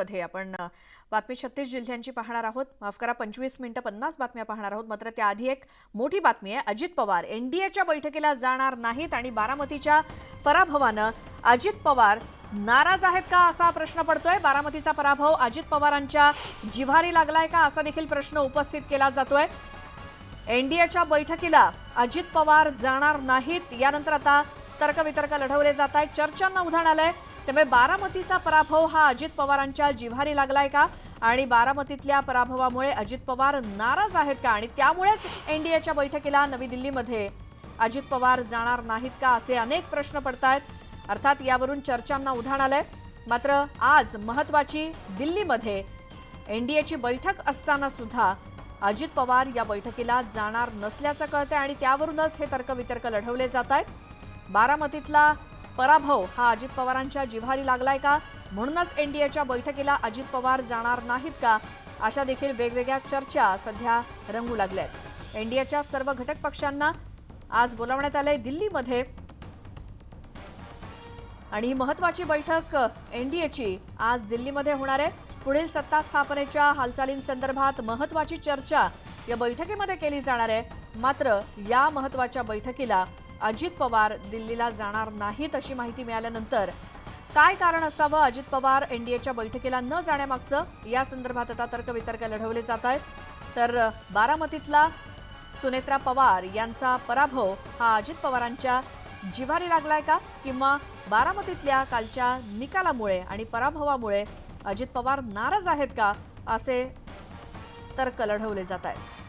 दिल्लीमध्ये आपण बातमी 36 जिल्ह्यांची पाहणार आहोत। माफ करा 25 मिनिटं 50 बातम्या पाहणार आहोत। मात्र त्याआधी एक मोठी बातमी आहे। अजित पवार एनडीएच्या बैठकीला जाणार नाहीत आणि बारामतीच्या पराभवानं अजित पवार नाराज आहेत का असा प्रश्न पडतोय। बारामतीचा पराभव अजित पवारांच्या जिव्हारी लागलाय का असा देखील प्रश्न उपस्थित केला जातोय। एनडीएच्या बैठकीला अजित पवार जाणार नाहीत। यानंतर आता तर्कवितर्क लढवले जात आहेत। चर्चांना उधाण आलंय। त्यामुळे बारामतीचा पराभव हा अजित पवारांच्या जिव्हारी लागलाय का आणि बारामतीतल्या पराभवामुळे अजित पवार नाराज आहेत का आणि त्यामुळेच एनडीएच्या बैठकीला नवी दिल्लीमध्ये अजित पवार जाणार नाहीत का असे अनेक प्रश्न पडतायत। अर्थात यावरून चर्चांना उधाण आलंय। मात्र आज महत्त्वाची दिल्लीमध्ये एनडीएची बैठक असताना सुद्धा अजित पवार या बैठकीला जाणार नसल्याचं कळतंय आणि त्यावरूनच हे तर्कवितर्क लढवले जात आहेत। बारामतीतला पराभव हा अजित पवारांच्या जिव्हारी लागलाय का, म्हणूनच एनडीएच्या बैठकीला अजित पवार जाणार नाहीत का, अशा देखील वेगवेगळ्या चर्चा सध्या रंगू लागल्यात। एनडीएच्या सर्व घटक पक्षांना आज बोलावण्यात आलंय दिल्लीमध्ये आणि महत्त्वाची बैठक एनडीएची आज दिल्लीमध्ये होणार आहे। पुढील सत्ता स्थापनेच्या हालचालींसंदर्भात महत्त्वाची चर्चा या बैठकीमध्ये केली जाणार आहे। मात्र या महत्त्वाच्या बैठकीला अजित पवार दिल्लीला जाणार नाहीत अशी माहिती मिळाल्यानंतर काय कारण असावं अजित पवार एनडीएच्या बैठकीला न जाण्यामागचं, या संदर्भात आता तर्कवितर्क लढवले जात आहेत। तर बारामतीतला सुनेत्रा पवार यांचा पराभव हा अजित पवारांच्या जिव्हारी लागलाय का, किंवा बारामतीतल्या कालच्या निकालामुळे आणि पराभवामुळे अजित पवार नाराज आहेत का, असे तर्क लढवले जात आहेत।